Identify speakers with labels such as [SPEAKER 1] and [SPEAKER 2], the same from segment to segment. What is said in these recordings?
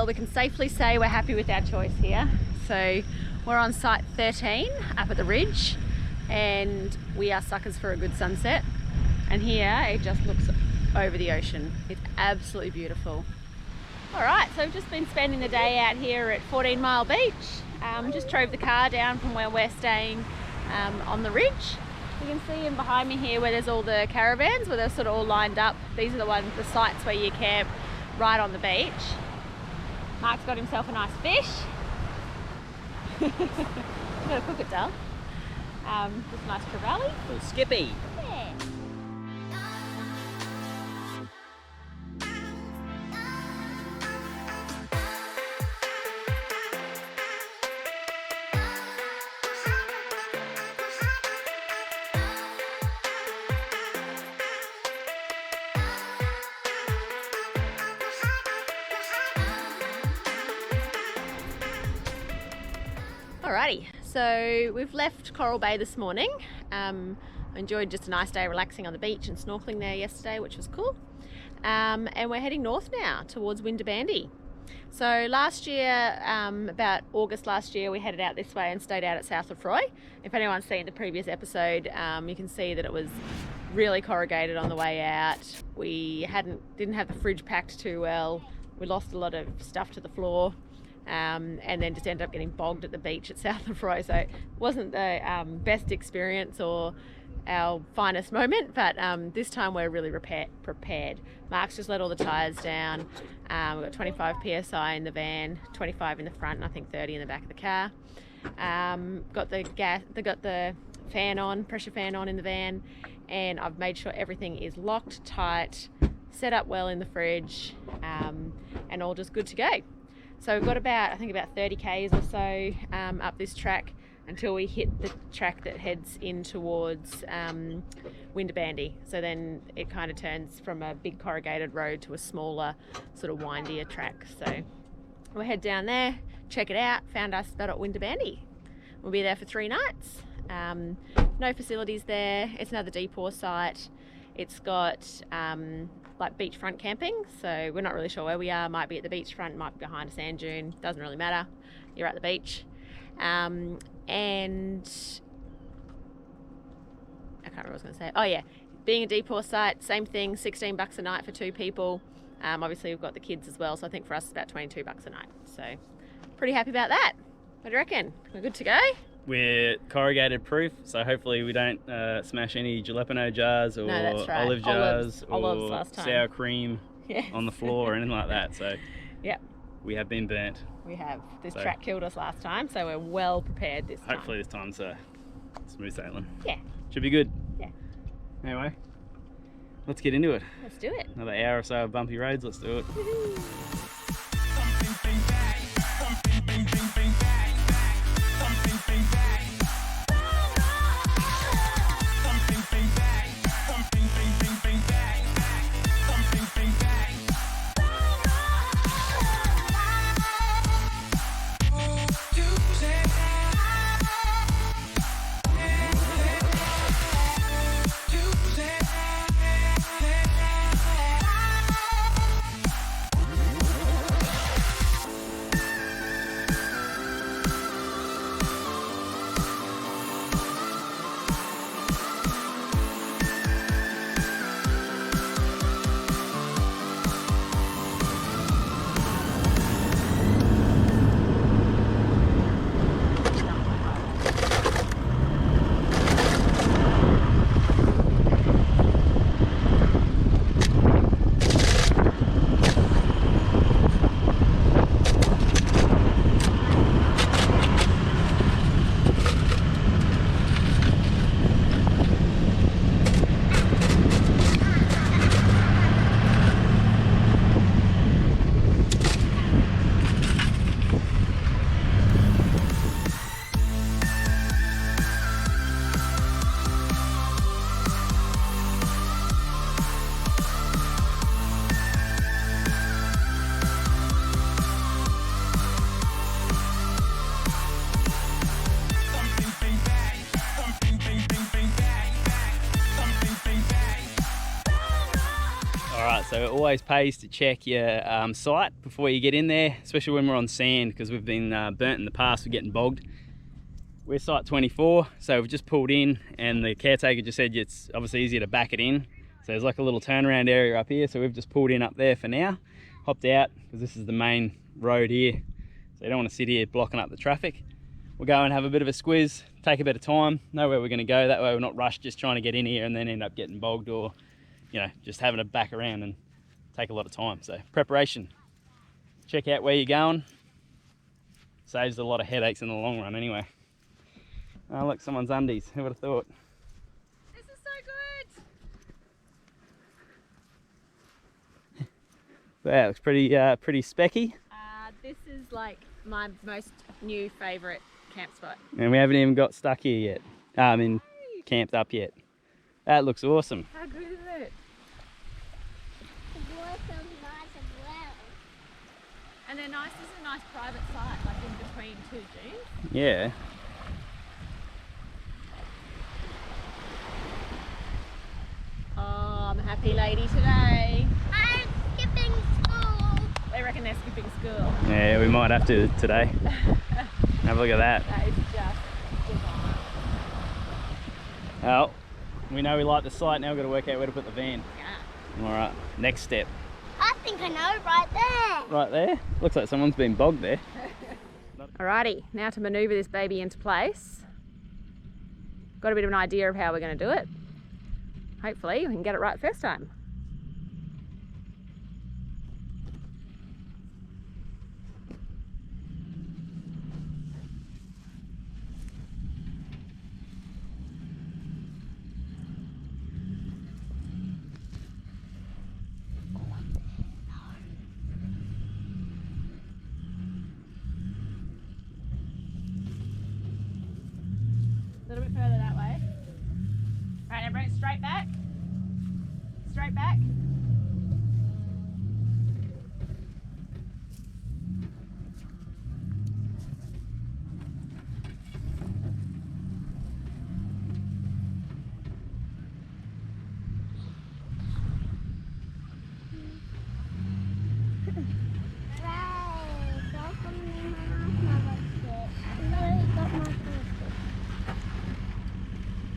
[SPEAKER 1] Well, we can safely say we're happy with our choice here. So we're on site 13 up at the ridge, and we are suckers for a good sunset. And here it just looks over the ocean. It's absolutely beautiful. All right, so we've just been spending the day out here at 14 Mile Beach. Just drove the car down from where we're staying on the ridge. You can see in behind me here where there's all the caravans, where they're sort of all lined up. These are the sites where you camp right on the beach. Mark's got himself a nice fish. You gotta cook it, Dal. Just a nice trevally.
[SPEAKER 2] Little skippy.
[SPEAKER 1] Yeah. Alrighty, so we've left Coral Bay this morning. I enjoyed just a nice day relaxing on the beach and snorkeling there yesterday, which was cool. And we're heading north now towards Winderbandi. So last year, about August last year, we headed out this way and stayed out at South Lefroy. If anyone's seen the previous episode, you can see that it was really corrugated on the way out. We didn't have the fridge packed too well. We lost a lot of stuff to the floor. And then just ended up getting bogged at the beach at South Lefroy. So it wasn't the best experience or our finest moment, but this time we're really prepared. Mark's just let all the tyres down. We've got 25 PSI in the van, 25 in the front, and I think 30 in the back of the car. Got the fan on, pressure fan on in the van, and I've made sure everything is locked tight, set up well in the fridge, and all just good to go. So we've got about 30 k's or so up this track until we hit the track that heads in towards Winderbandi. So then it kind of turns from a big corrugated road to a smaller, sort of windier track. So we'll head down there, check it out, found our spot at Winderbandi. We'll be there for 3 nights. No facilities there. It's another deep-water site. It's got like beachfront camping, so we're not really sure where we are. Might be at the beachfront, might be behind a sand dune, doesn't really matter. You're at the beach. And I can't remember what I was going to say. Oh yeah, being a deep water site, same thing, $16 a night for 2 people. Obviously we've got the kids as well, so I think for us it's about $22 a night. So pretty happy about that. What do you reckon? We're good to go?
[SPEAKER 2] We're corrugated proof, so hopefully we don't smash any jalapeno jars or olive jars
[SPEAKER 1] olives
[SPEAKER 2] or
[SPEAKER 1] last time.
[SPEAKER 2] sour cream on the floor or anything like that. So
[SPEAKER 1] yep,
[SPEAKER 2] we have been burnt.
[SPEAKER 1] We have. This track killed us last time, so we're well prepared this time.
[SPEAKER 2] Hopefully this time's smooth sailing.
[SPEAKER 1] Yeah.
[SPEAKER 2] Should be good.
[SPEAKER 1] Yeah.
[SPEAKER 2] Anyway, let's get into it.
[SPEAKER 1] Let's do it.
[SPEAKER 2] Another hour or so of bumpy roads, let's do it.
[SPEAKER 1] Woohoo.
[SPEAKER 2] Alright, so it always pays to check your site before you get in there, especially when we're on sand, because we've been burnt in the past for getting bogged. We're site 24, so we've just pulled in and the caretaker just said it's obviously easier to back it in. So there's like a little turnaround area up here, so we've just pulled in up there for now. Hopped out, because this is the main road here. So you don't want to sit here blocking up the traffic. We'll go and have a bit of a squiz, take a bit of time, know where we're going to go. That way we're not rushed just trying to get in here and then end up getting bogged, or you know, just having to back around and take a lot of time. So preparation, check out where you're going, saves a lot of headaches in the long run anyway. Oh look, someone's undies, who would have thought?
[SPEAKER 1] This is so good.
[SPEAKER 2] Wow, looks pretty specky.
[SPEAKER 1] This is like my most new favourite camp spot.
[SPEAKER 2] And we haven't even got stuck here yet. Camped up yet. That looks awesome.
[SPEAKER 1] How good is it?
[SPEAKER 3] The water sounds nice as well.
[SPEAKER 1] And they're nice. This is a nice private site, like in between two dunes.
[SPEAKER 2] Yeah.
[SPEAKER 1] Oh, I'm a happy lady today.
[SPEAKER 3] I'm skipping school.
[SPEAKER 1] They reckon they're skipping school.
[SPEAKER 2] Yeah, we might have to today. Have a look at that.
[SPEAKER 1] That is just divine.
[SPEAKER 2] Well, we know we like the site, now we've got to work out where to put the van.
[SPEAKER 1] Yeah.
[SPEAKER 2] Alright, next step.
[SPEAKER 3] I think I know, right there.
[SPEAKER 2] Right there? Looks like someone's been bogged there.
[SPEAKER 1] Alrighty, now to manoeuvre this baby into place. Got a bit of an idea of how we're going to do it. Hopefully we can get it right first time. A little bit further that way. Right, now bring it straight back. Straight back.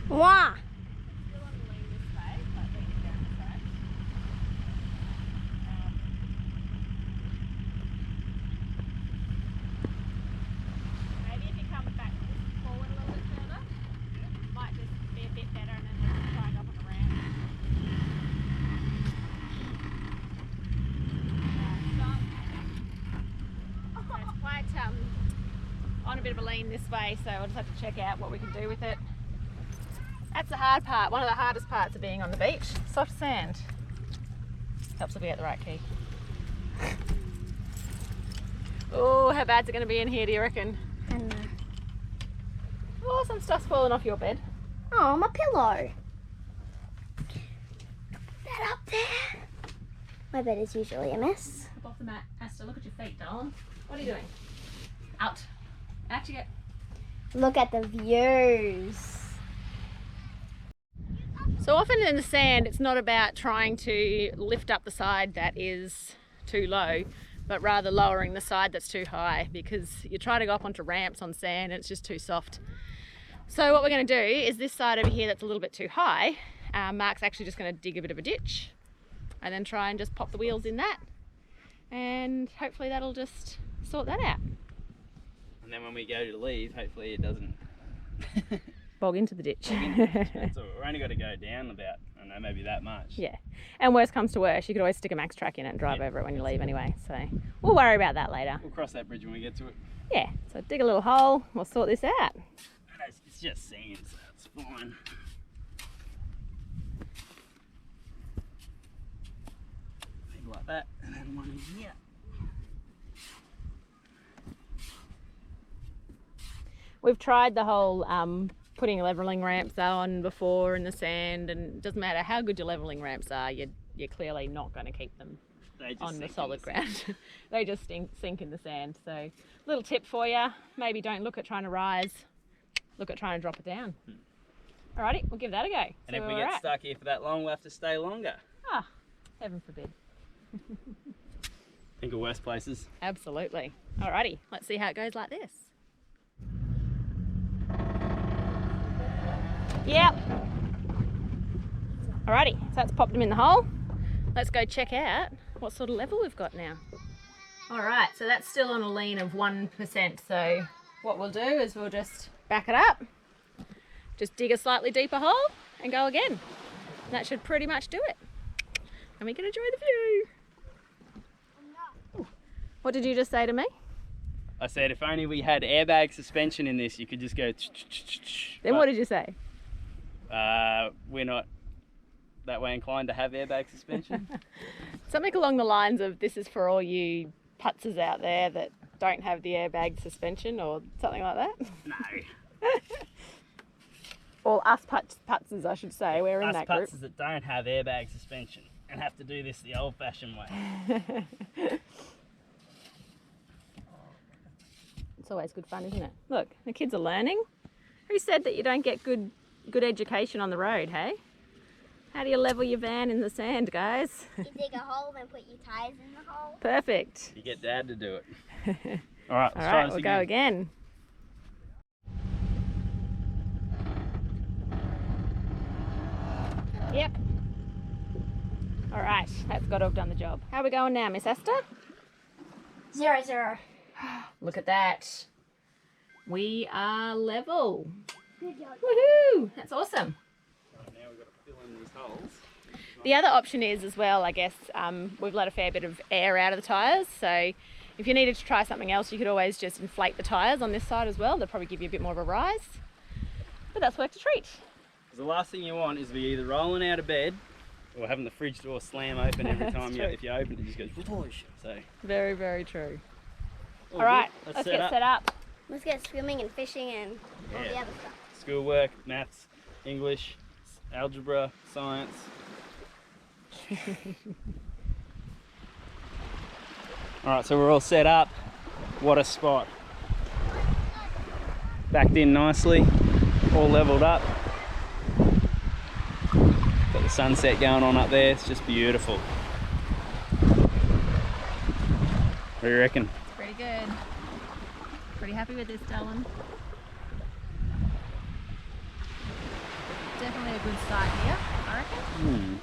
[SPEAKER 3] Wow.
[SPEAKER 1] Still on the lean this way, like leaning down the side. Maybe if you come back forward a little bit further, might just be a bit better, and then we can try and go up on the ramp. So it's quite on a bit of a lean this way, so we'll just have to check out what we can do with it. That's the hard part. One of the hardest parts of being on the beach. Soft sand. Helps if we get the right key. Oh, how bad's it going to be in here, do you reckon?
[SPEAKER 3] I know.
[SPEAKER 1] Oh, some stuff's falling off your bed.
[SPEAKER 3] Oh, my pillow. That up there. My bed is usually a mess.
[SPEAKER 1] Up off the mat. Asta, look at your feet, darling. What are you doing? Out. Out you get.
[SPEAKER 3] Look at the views.
[SPEAKER 1] So often in the sand, it's not about trying to lift up the side that is too low, but rather lowering the side that's too high, because you try to go up onto ramps on sand and it's just too soft. So what we're going to do is this side over here that's a little bit too high, Mark's actually just going to dig a bit of a ditch and then try and just pop the wheels in that, and hopefully that'll just sort that out.
[SPEAKER 2] And then when we go to leave, hopefully it doesn't
[SPEAKER 1] Bog into the ditch.
[SPEAKER 2] That's all. We're only got to go down about, I don't know, maybe that much.
[SPEAKER 1] Yeah, and worst comes to worst, you could always stick a max track in it and drive over it when you leave anyway, so we'll worry about that later.
[SPEAKER 2] We'll cross that bridge when we get to it.
[SPEAKER 1] Yeah, so dig a little hole, we'll sort this out.
[SPEAKER 2] It's just sand, so it's fine. Maybe like that, and then one in here.
[SPEAKER 1] We've tried the whole putting levelling ramps on before in the sand, and it doesn't matter how good your levelling ramps are, you're clearly not going to keep them on the solid ground. They just sink in the sand. So little tip for you, maybe don't look at trying to rise, look at trying to drop it down. Alrighty, we'll give that a go.
[SPEAKER 2] And if we get stuck here for that long, we'll have to stay longer.
[SPEAKER 1] Ah, Heaven forbid.
[SPEAKER 2] Think of worse places.
[SPEAKER 1] Absolutely. Alrighty, let's see how it goes like this. Yep. Alrighty, so that's popped them in the hole. Let's go check out what sort of level we've got now. Alright, so that's still on a lean of 1%. So what we'll do is we'll just back it up, just dig a slightly deeper hole and go again. That should pretty much do it. And we can enjoy the view. What did you just say to me?
[SPEAKER 2] I said if only we had airbag suspension in this, you could just go.
[SPEAKER 1] Then what did you say?
[SPEAKER 2] We're not that way inclined to have airbag suspension.
[SPEAKER 1] Something along the lines of, this is for all you putzers out there that don't have the airbag suspension, or something like that.
[SPEAKER 2] No.
[SPEAKER 1] Or us putzers, I should say. We're in
[SPEAKER 2] Us
[SPEAKER 1] that group.
[SPEAKER 2] putzers that don't have airbag suspension and have to do this the old-fashioned way.
[SPEAKER 1] It's always good fun, isn't it? Look, the kids are learning. Who said that you don't get good education on the road, hey? How do you level your van in the sand, guys?
[SPEAKER 3] You dig a hole and put your tyres in the hole.
[SPEAKER 1] Perfect.
[SPEAKER 2] You get Dad to do it. All right, let's try
[SPEAKER 1] Alright,
[SPEAKER 2] this
[SPEAKER 1] we'll go again. Yep. Alright, that's got to have done the job. How are we going now, Miss Esther?
[SPEAKER 3] 0-0.
[SPEAKER 1] Look at that. We are level.
[SPEAKER 3] Good job.
[SPEAKER 1] Woohoo! That's awesome.
[SPEAKER 2] Now we've got to fill in these holes.
[SPEAKER 1] The other option is as well, I guess, we've let a fair bit of air out of the tyres, so if you needed to try something else, you could always just inflate the tyres on this side as well. They'll probably give you a bit more of a rise, but that's worked a treat.
[SPEAKER 2] The last thing you want is to be either rolling out of bed or having the fridge door slam open every time if you open it, just goes whoosh. So
[SPEAKER 1] Very, very true.
[SPEAKER 2] all
[SPEAKER 1] All right,
[SPEAKER 2] good.
[SPEAKER 1] let's get set up.
[SPEAKER 3] Let's get swimming and fishing and all the
[SPEAKER 2] Yeah.
[SPEAKER 3] other stuff.
[SPEAKER 2] Schoolwork, maths, English, algebra, science. All right, so we're all set up. What a spot. Backed in nicely, all leveled up. Got the sunset going on up there, it's just beautiful. What do you reckon?
[SPEAKER 1] It's pretty good. Pretty happy with this, Dylan. Definitely a good site here, I reckon.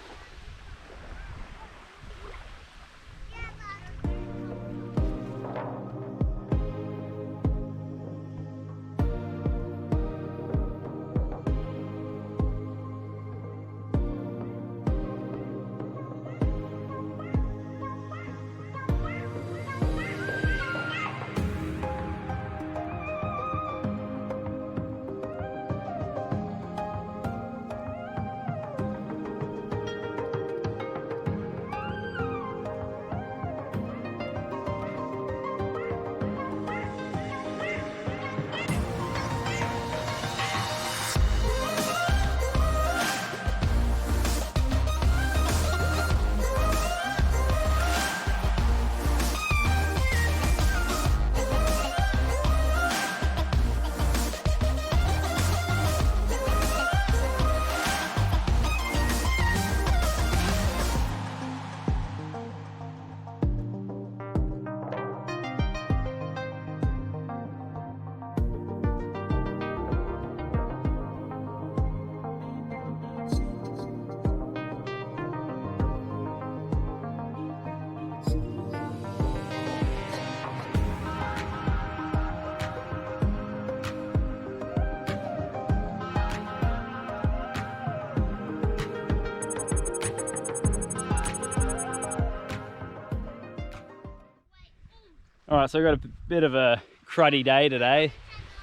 [SPEAKER 2] All right, so we've got a bit of a cruddy day today.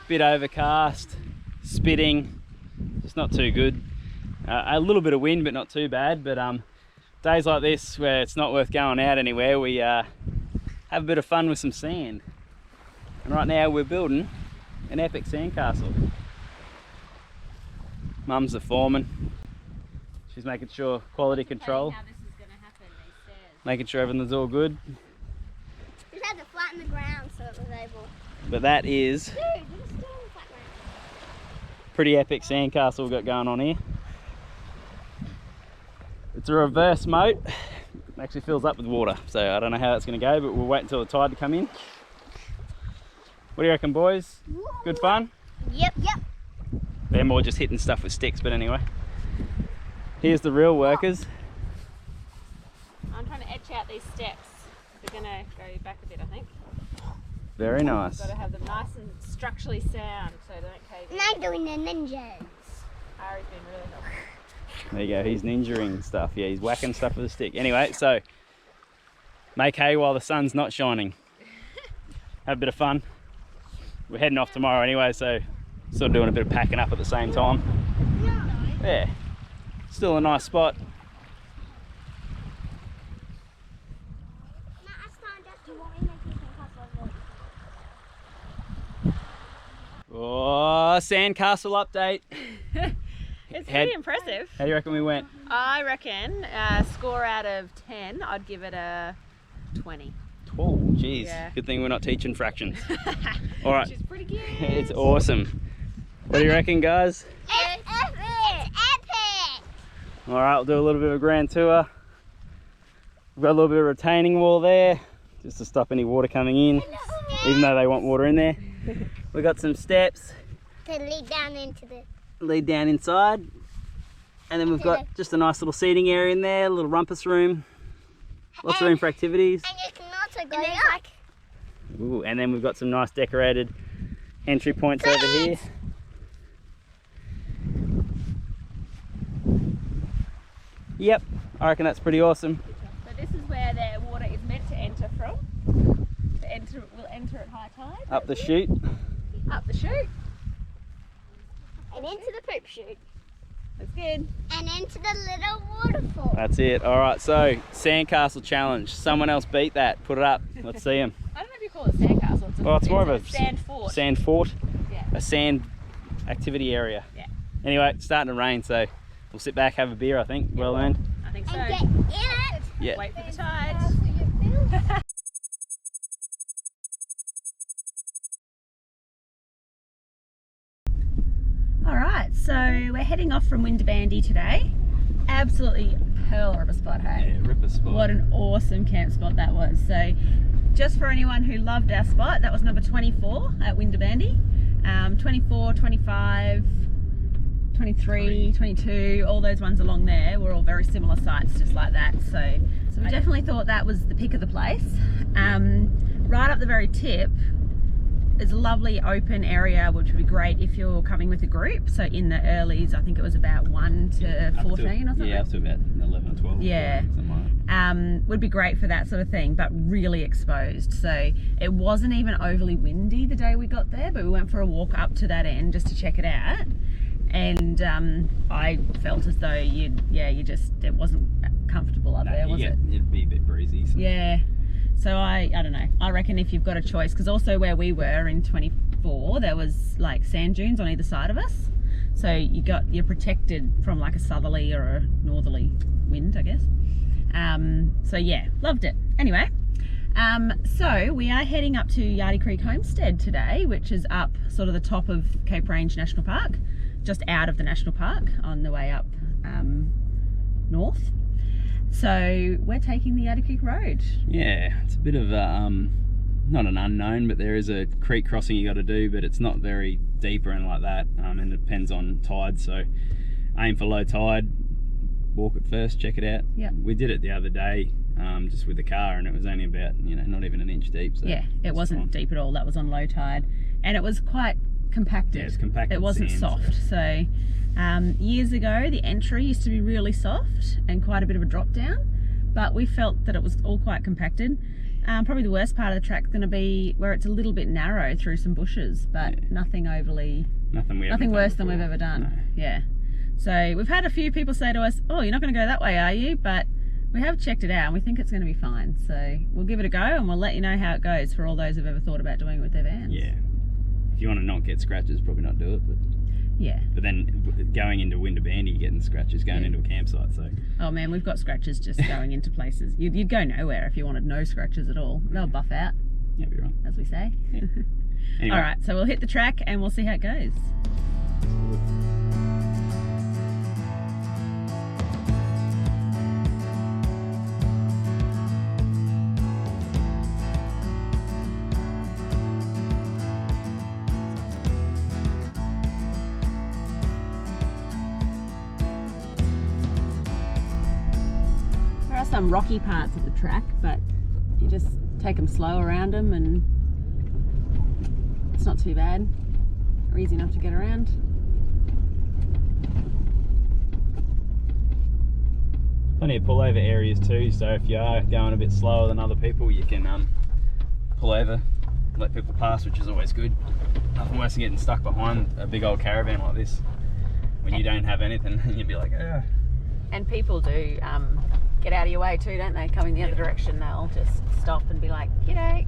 [SPEAKER 2] Bit overcast, spitting, just not too good. A little bit of wind, but not too bad. But days like this, where it's not worth going out anywhere, we have a bit of fun with some sand. And right now we're building an epic sandcastle. Mum's the foreman. She's making sure quality control,
[SPEAKER 1] How this is going to happen, these stairs.
[SPEAKER 2] making sure everything's all good.
[SPEAKER 3] We just had to flatten the ground so it was able.
[SPEAKER 2] But that is
[SPEAKER 3] Dude, we just still on the flat ground.
[SPEAKER 2] pretty epic sandcastle we've got going on here. It's a reverse moat. It actually fills up with water, so I don't know how that's going to go, but we'll wait until the tide to come in. What do you reckon, boys? Good fun?
[SPEAKER 3] Yep.
[SPEAKER 2] They're more just hitting stuff with sticks, but anyway. Here's the real workers.
[SPEAKER 1] I'm trying to etch out these steps. They're going to go back a bit, I think.
[SPEAKER 2] Very nice.
[SPEAKER 1] Got to have them nice and structurally sound so they don't cave in.
[SPEAKER 3] And I'm doing the ninjas.
[SPEAKER 1] Harry's been really helpful.
[SPEAKER 2] There you go, he's ninjaing stuff. Yeah, he's whacking stuff with a stick. Anyway, so make hay while the sun's not shining. Have a bit of fun. We're heading off tomorrow anyway, so sort of doing a bit of packing up at the same time. Yeah, still a nice spot. Oh, sandcastle update.
[SPEAKER 1] It's pretty impressive.
[SPEAKER 2] How do you reckon we went?
[SPEAKER 1] I reckon score out of 10, I'd give it a 20.
[SPEAKER 2] Oh, geez.
[SPEAKER 1] Yeah.
[SPEAKER 2] Good thing we're not teaching fractions. All right.
[SPEAKER 1] Which is pretty good.
[SPEAKER 2] It's awesome. What do you reckon, guys?
[SPEAKER 3] It's epic!
[SPEAKER 2] All right, we'll do a little bit of a grand tour. We've got a little bit of retaining wall there, just to stop any water coming in, even though they want water in there. We've got some steps.
[SPEAKER 3] To lead down into the...
[SPEAKER 2] Lead down inside, and then we've got just a nice little seating area in there, a little rumpus room, lots of room for activities.
[SPEAKER 3] And you can also go up.
[SPEAKER 2] Ooh, and then we've got some nice decorated entry points over here. Yep, I reckon that's pretty awesome.
[SPEAKER 1] So this is where the water is meant to enter from. We'll enter at high tide.
[SPEAKER 2] Up the chute.
[SPEAKER 1] Up the chute.
[SPEAKER 3] And into the poop chute.
[SPEAKER 1] That's good.
[SPEAKER 3] And into the little waterfall.
[SPEAKER 2] That's it. All right, so sandcastle challenge. Someone else beat that. Put it up. Let's see them.
[SPEAKER 1] I don't know if you call it sandcastle.
[SPEAKER 2] It's more of a
[SPEAKER 1] sand fort.
[SPEAKER 2] Sand fort.
[SPEAKER 1] Yeah.
[SPEAKER 2] A sand activity area.
[SPEAKER 1] Yeah.
[SPEAKER 2] Anyway, it's starting to rain, so we'll sit back, have a beer, I think. Well earned.
[SPEAKER 1] I think so.
[SPEAKER 3] And get in it.
[SPEAKER 2] Yeah.
[SPEAKER 1] Wait for the tide. Alright, so we're heading off from Winderbandi today. Absolutely pearl of a spot, hey?
[SPEAKER 2] Yeah, ripper spot.
[SPEAKER 1] What an awesome camp spot that was. So just for anyone who loved our spot, that was number 24 at Winderbandi. 24, 25, 23, 22, all those ones along there were all very similar sites just like that. So we definitely thought that was the pick of the place. Right up the very tip, it's a lovely open area, which would be great if you're coming with a group. So in the earlies, I think it was about 1 to 14 or something.
[SPEAKER 2] Yeah, up to about 11 or 12.
[SPEAKER 1] Yeah.
[SPEAKER 2] Something like that.
[SPEAKER 1] Would be great for that sort of thing, but really exposed. So it wasn't even overly windy the day we got there, but we went for a walk up to that end just to check it out. And I felt as though it wasn't comfortable up there, was it?
[SPEAKER 2] It'd be a bit breezy. So.
[SPEAKER 1] Yeah. So I don't know. I reckon if you've got a choice, because also where we were in 24, there was like sand dunes on either side of us. So you're protected from like a southerly or a northerly wind, I guess. So yeah, loved it. Anyway, so we are heading up to Yardie Creek Homestead today, which is up sort of the top of Cape Range National Park, just out of the national park on the way up north. So we're taking the Yardie Creek Road.
[SPEAKER 2] Yeah, it's a bit of not an unknown, but there is a creek crossing you got to do, but it's not very deep or anything like that, and it depends on tide. So aim for low tide, walk it first, check it out.
[SPEAKER 1] Yeah,
[SPEAKER 2] we did it the other day, just with the car, and it was only about not even an inch deep. So
[SPEAKER 1] yeah, it wasn't deep at all. That was on low tide, and it was quite compacted.
[SPEAKER 2] Yeah, it's compacted.
[SPEAKER 1] It wasn't
[SPEAKER 2] sand,
[SPEAKER 1] soft. So years ago, the entry used to be really soft and quite a bit of a drop down, but we felt that it was all quite compacted. Probably the worst part of the track's going to be where it's a little bit narrow through some bushes, but nothing worse than we've ever done.
[SPEAKER 2] No.
[SPEAKER 1] Yeah. So we've had a few people say to us, "Oh, you're not going to go that way, are you?" But we have checked it out and we think it's going to be fine. So we'll give it a go and we'll let you know how it goes for all those who've ever thought about doing it with their vans.
[SPEAKER 2] Yeah. If you want to not get scratches, probably not do it, but
[SPEAKER 1] yeah.
[SPEAKER 2] But then going into Winderbandi, you're getting scratches going into a campsite. So. Oh
[SPEAKER 1] man, we've got scratches just going into places. You'd go nowhere if you wanted no scratches at all. They'll buff out.
[SPEAKER 2] Yeah, be right.
[SPEAKER 1] As we say.
[SPEAKER 2] Yeah. Anyway.
[SPEAKER 1] All right, so we'll hit the track and we'll see how it goes. some rocky parts of the track, but you just take them slow around them and it's not too bad. They're easy enough to get around.
[SPEAKER 2] Plenty of pullover areas too, so if you are going a bit slower than other people, you can pull over, let people pass, which is always good. Nothing worse than getting stuck behind a big old caravan like this when you don't have anything and you'd be like, ah.
[SPEAKER 1] And people do get out of your way too, don't they? Coming the other direction, they'll just stop and be like, g'day.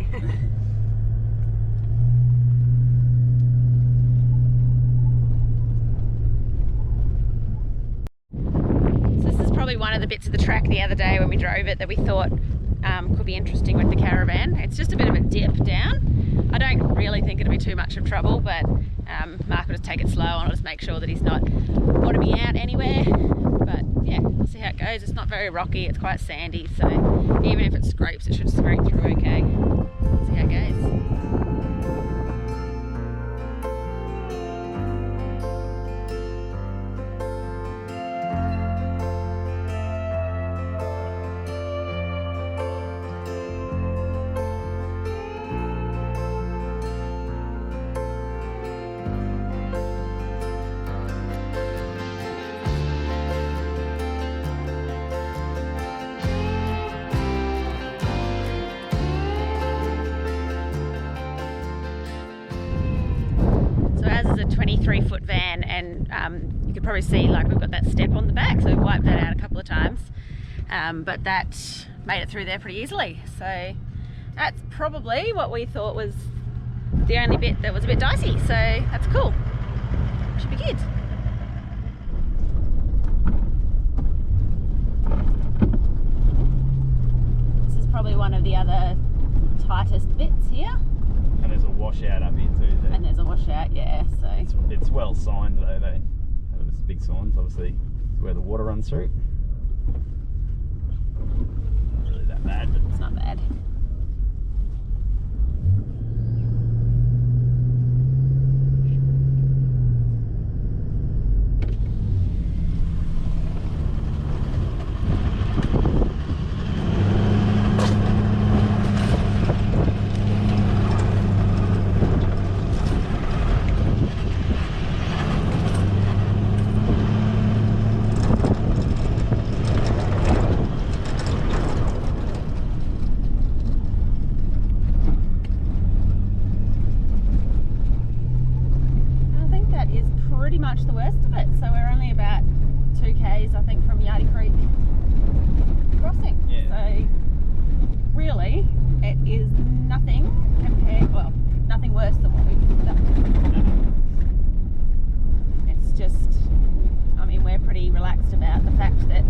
[SPEAKER 1] Probably one of the bits of the track the other day when we drove it that we thought could be interesting with the Caravan. It's just a bit of a dip down. I don't really think it'll be too much of trouble, but Mark will just take it slow and I'll just make sure that he's not bottoming out anywhere. But yeah, we'll see how it goes. It's not very rocky, it's quite sandy, so even if it scrapes, it should scrape through okay. See how it goes. Is a 23-foot van, and you could probably see like we've got that step on the back, so we've wiped that out a couple of times, but that made it through there pretty easily. So that's probably what we thought was the only bit that was a bit dicey, so that's cool. Should be good. This is probably one of the other tightest bits here.
[SPEAKER 2] And there's a washout up here too.
[SPEAKER 1] And there's a washout, yeah. So
[SPEAKER 2] it's well signed though. They have this big signs, obviously, where the water runs through. Not really that bad, but
[SPEAKER 1] it's not bad. Pretty much the worst of it, so we're only about 2 k's I think from Yardie Creek Crossing.
[SPEAKER 2] Yeah.
[SPEAKER 1] So really it is nothing compared, well, nothing worse than what we've done. It's just, I mean, we're pretty relaxed about the fact that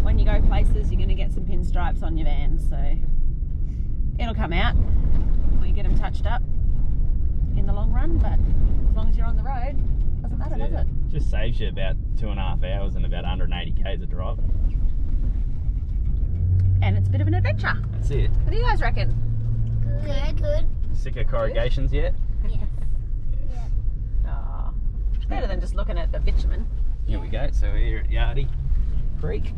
[SPEAKER 1] when you go places you're going to get some pinstripes on your van, so it'll come out when you get them touched up in the long run, but as long as you're on the road, doesn't matter, does it?
[SPEAKER 2] Just saves you about 2.5 hours and about 180 k's of drive.
[SPEAKER 1] And it's a bit of an adventure.
[SPEAKER 2] That's it.
[SPEAKER 1] What do you guys reckon?
[SPEAKER 3] Good.
[SPEAKER 2] Sick of corrugations yet?
[SPEAKER 3] Yes.
[SPEAKER 2] Yeah.
[SPEAKER 1] Oh, it's better than just looking at the bitumen.
[SPEAKER 2] Here we go. So we're here at Yardie Creek.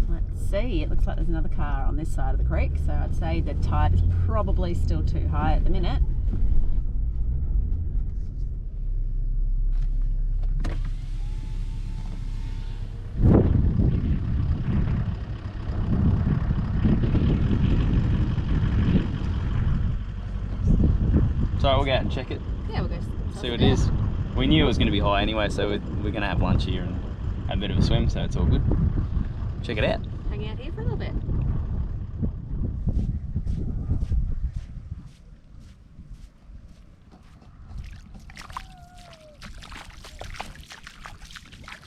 [SPEAKER 1] Let's see, it looks like there's another car on this side of the creek, so I'd say the tide is probably still too high at the minute.
[SPEAKER 2] So we'll go out and check it.
[SPEAKER 1] Yeah, we'll go
[SPEAKER 2] See what it is. We knew it was going to be high anyway, so we're going to have lunch here and have a bit of a swim, so it's all good. Check it out.
[SPEAKER 1] Hang out here for a little bit.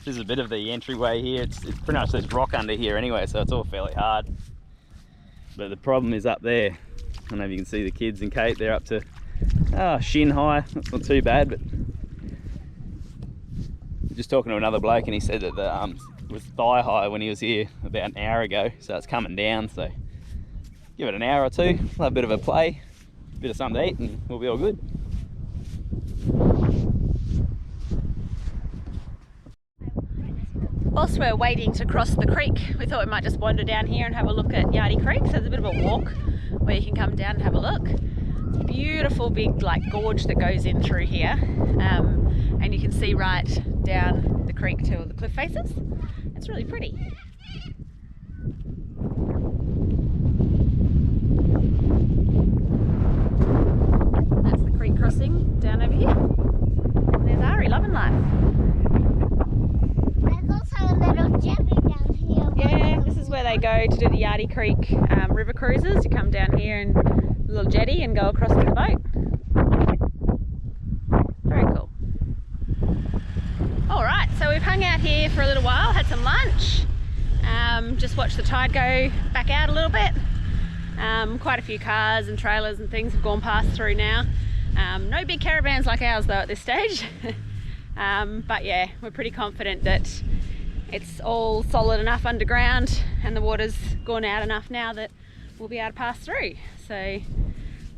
[SPEAKER 2] This is a bit of the entryway here. It's pretty much there's rock under here anyway, so it's all fairly hard. But the problem is up there. I don't know if you can see the kids and Kate, they're up to shin high. That's not too bad, but just talking to another bloke and he said that the was thigh high when he was here about an hour ago, so it's coming down. So give it an hour or two, we'll have a bit of a play, a bit of something to eat, and we'll be all good.
[SPEAKER 1] Whilst we're waiting to cross the creek, we thought we might just wander down here and have a look at Yardie Creek. So there's a bit of a walk where you can come down and have a look. It's a beautiful big gorge that goes in through here, and you can see right down the creek to the cliff faces. It's really pretty. That's the creek crossing down over here. And there's Ari loving life.
[SPEAKER 3] There's also a little jetty down here.
[SPEAKER 1] Yeah, this is where they go to do the Yardie Creek river cruises. You come down here and a little jetty and go across to the boat. Very cool. Alright, so we've hung out here for a little while, had some lunch, just watched the tide go back out a little bit. Quite a few cars and trailers and things have gone past through now. No big caravans like ours though at this stage. But yeah, we're pretty confident that it's all solid enough underground and the water's gone out enough now that we'll be able to pass through. So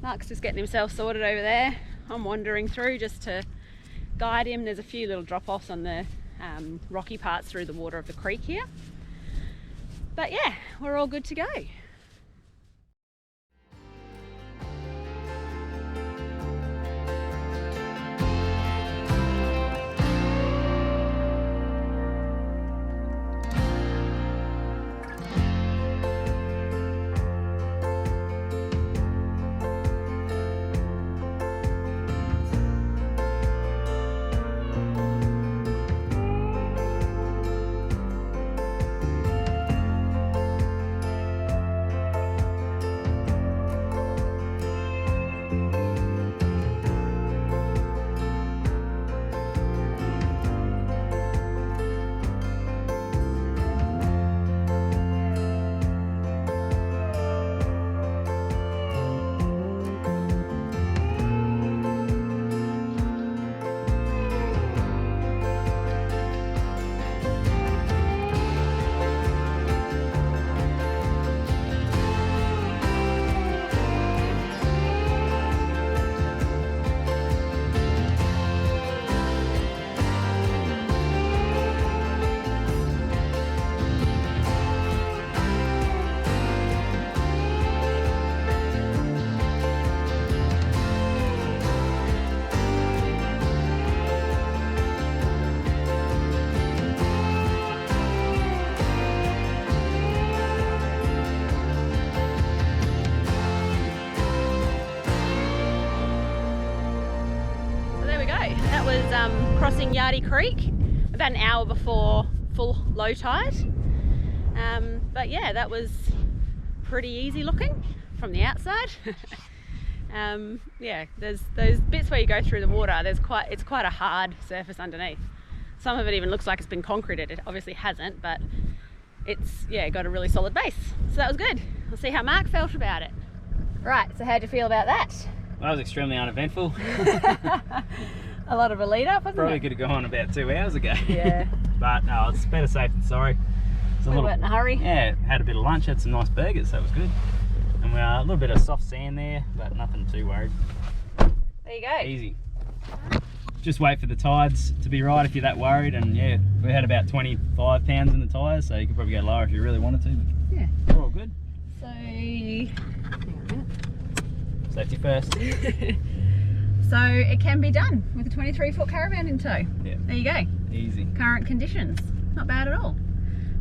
[SPEAKER 1] Mark's just getting himself sorted over there. I'm wandering through just to guide him. There's a few little drop-offs on the rocky parts through the water of the creek here. But yeah, we're all good to go. That was crossing Yardie Creek about an hour before full low tide. But yeah, that was pretty easy looking from the outside. Yeah, there's those bits where you go through the water, it's quite a hard surface underneath. Some of it even looks like it's been concreted. It obviously hasn't, but it's got a really solid base. So that was good. We'll see how Mark felt about it. Right, so how'd you feel about that?
[SPEAKER 2] That was extremely uneventful.
[SPEAKER 1] A lot of a lead up, wasn't
[SPEAKER 2] Probably
[SPEAKER 1] it?
[SPEAKER 2] could have gone about 2 hours ago.
[SPEAKER 1] Yeah.
[SPEAKER 2] But no, it's better safe than sorry.
[SPEAKER 1] We weren't in a hurry.
[SPEAKER 2] Yeah, had a bit of lunch, had some nice burgers, so that was good. And we a little bit of soft sand there, but nothing too worried.
[SPEAKER 1] There you go.
[SPEAKER 2] Easy. Just wait for the tides to be right if you're that worried. And yeah, we had about 25 pounds in the tyres, so you could probably go lower if you really wanted to. But
[SPEAKER 1] Yeah.
[SPEAKER 2] we're all good.
[SPEAKER 1] So, hang on a minute.
[SPEAKER 2] Safety first.
[SPEAKER 1] So it can be done with a 23-foot caravan in tow.
[SPEAKER 2] Yeah.
[SPEAKER 1] There you go.
[SPEAKER 2] Easy.
[SPEAKER 1] Current conditions, not bad at all.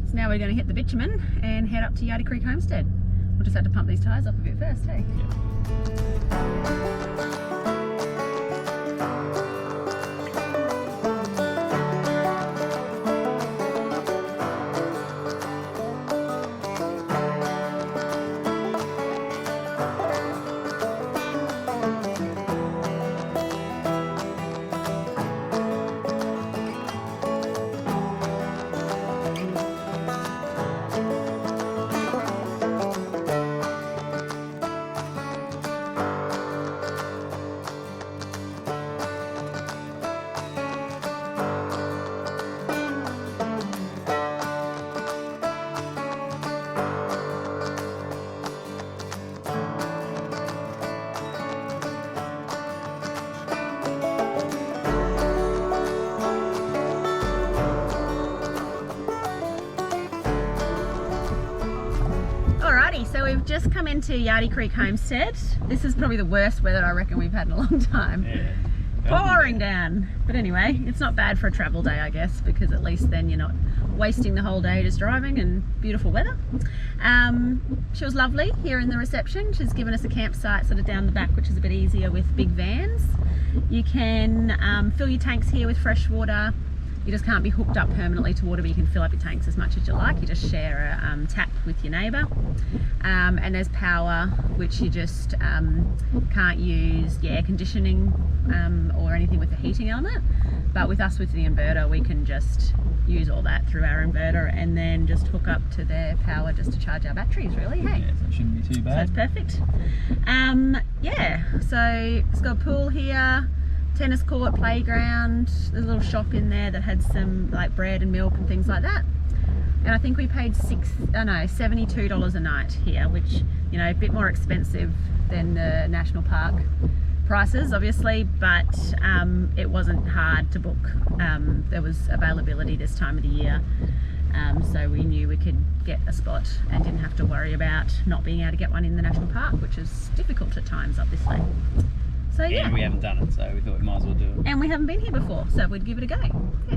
[SPEAKER 1] So now we're going to hit the bitumen and head up to Yardie Creek Homestead. We'll just have to pump these tyres up a bit first, hey?
[SPEAKER 2] Yeah.
[SPEAKER 1] just come into Yardie Creek Homestead. This is probably the worst weather I reckon we've had in a long time.
[SPEAKER 2] Yeah.
[SPEAKER 1] Pouring down. But anyway, it's not bad for a travel day, I guess, because at least then you're not wasting the whole day just driving and beautiful weather. She was lovely here in the reception. She's given us a campsite sort of down the back, which is a bit easier with big vans. You can fill your tanks here with fresh water. You just can't be hooked up permanently to water, but you can fill up your tanks as much as you like. You just share a tap with your neighbour. And there's power, which you just can't use the air conditioning or anything with the heating element. But with us with the inverter, we can just use all that through our inverter and then just hook up to their power just to charge our batteries, really. Hey,
[SPEAKER 2] Yeah, so it shouldn't be too
[SPEAKER 1] so
[SPEAKER 2] bad.
[SPEAKER 1] it's perfect. Yeah, so it's got a pool here, tennis court, playground. There's a little shop in there that had some like bread and milk and things like that. And I think we paid $72 a night here, which, you know, a bit more expensive than the national park prices, obviously, but it wasn't hard to book. There was availability this time of the year, so we knew we could get a spot and didn't have to worry about not being able to get one in the national park, which is difficult at times up this way. So yeah,
[SPEAKER 2] And we haven't done it, so we thought we might as well do it.
[SPEAKER 1] and we haven't been here before, so we'd give it a go. Yeah.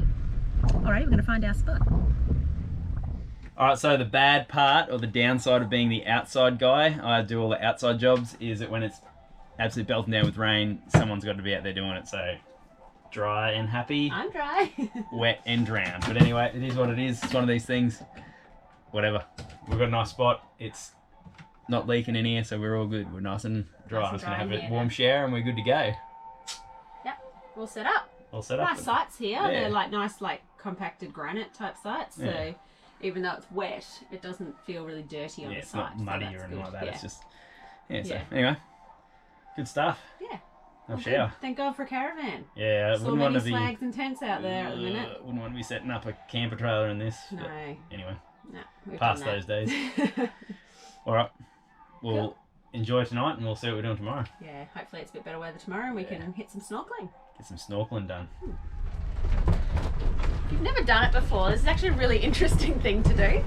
[SPEAKER 1] Alright, we're going to find our spot.
[SPEAKER 2] Alright, so the bad part or the downside of being the outside guy, I do all the outside jobs, is that when it's absolutely belting down with rain, someone's got to be out there doing it. So dry and happy,
[SPEAKER 1] I'm dry.
[SPEAKER 2] wet and drowned. But anyway, it is what it is. It's one of these things. Whatever. We've got a nice spot. It's not leaking in here, so we're all good. We're nice and dry.
[SPEAKER 1] Nice
[SPEAKER 2] I'm
[SPEAKER 1] and
[SPEAKER 2] just going to
[SPEAKER 1] dry
[SPEAKER 2] have
[SPEAKER 1] in
[SPEAKER 2] a
[SPEAKER 1] here,
[SPEAKER 2] warm shower and we're good to go.
[SPEAKER 1] Yep, all set up.
[SPEAKER 2] All set up.
[SPEAKER 1] Nice sites here.
[SPEAKER 2] Yeah.
[SPEAKER 1] They're like nice, like compacted granite type sites. So
[SPEAKER 2] Yeah.
[SPEAKER 1] even though it's wet, it doesn't feel really dirty on
[SPEAKER 2] Yeah,
[SPEAKER 1] the
[SPEAKER 2] it's
[SPEAKER 1] site.
[SPEAKER 2] not muddy
[SPEAKER 1] so
[SPEAKER 2] or
[SPEAKER 1] that's
[SPEAKER 2] anything like
[SPEAKER 1] good.
[SPEAKER 2] that.
[SPEAKER 1] Yeah.
[SPEAKER 2] It's just, yeah, so
[SPEAKER 1] Yeah.
[SPEAKER 2] anyway, good stuff.
[SPEAKER 1] Yeah.
[SPEAKER 2] Have a
[SPEAKER 1] Well,
[SPEAKER 2] shower.
[SPEAKER 1] good. Thank God for a caravan.
[SPEAKER 2] Yeah, I
[SPEAKER 1] So
[SPEAKER 2] wouldn't
[SPEAKER 1] many
[SPEAKER 2] want to be.
[SPEAKER 1] flags and tents out there at the minute.
[SPEAKER 2] Wouldn't want to be setting up a camper trailer in this.
[SPEAKER 1] No,
[SPEAKER 2] But anyway,
[SPEAKER 1] no, we've
[SPEAKER 2] past
[SPEAKER 1] done
[SPEAKER 2] those
[SPEAKER 1] that.
[SPEAKER 2] days. All right, we'll
[SPEAKER 1] Cool.
[SPEAKER 2] enjoy tonight and we'll see what we're doing tomorrow.
[SPEAKER 1] Yeah, hopefully it's a bit better weather tomorrow and we can hit some snorkeling.
[SPEAKER 2] Get some snorkeling done.
[SPEAKER 1] If you've never done it before, this is actually a really interesting thing to do.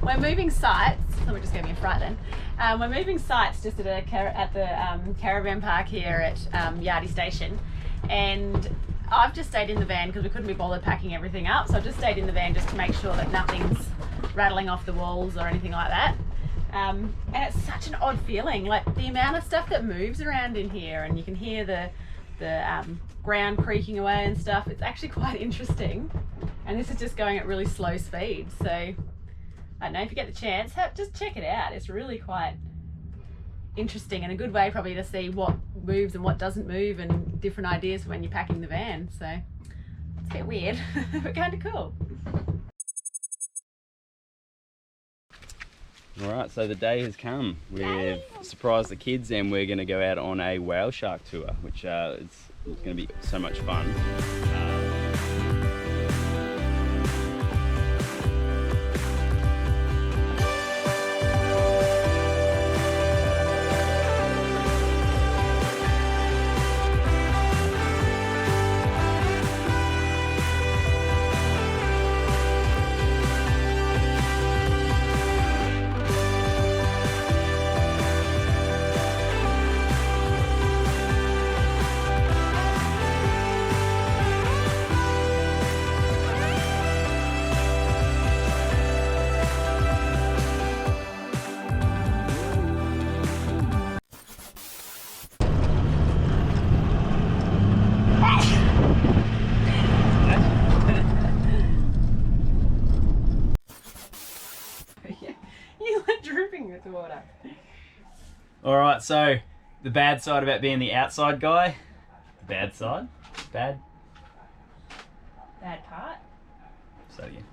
[SPEAKER 1] We're moving sites. Someone just gave me a fright then. We're moving sites just at the caravan park here at Yardie Station, and I've just stayed in the van because we couldn't be bothered packing everything up. So I've just stayed in the van just to make sure that nothing's rattling off the walls or anything like that. And it's such an odd feeling, like the amount of stuff that moves around in here, and you can hear the ground creaking away and stuff. It's actually quite interesting, and this is just going at really slow speed. So I don't know, if you get the chance, just check it out. It's really quite interesting and a good way probably to see what moves and what doesn't move and different ideas for when you're packing the van. So it's a bit weird, but kind of cool.
[SPEAKER 2] All right, so the day has come. We've surprised the kids and we're going to go out on a whale shark tour, which is going to be so much fun.
[SPEAKER 1] You were drooping with water.
[SPEAKER 2] All right, so the bad side about being the outside guy, bad side, bad
[SPEAKER 1] Bad part.
[SPEAKER 2] So again.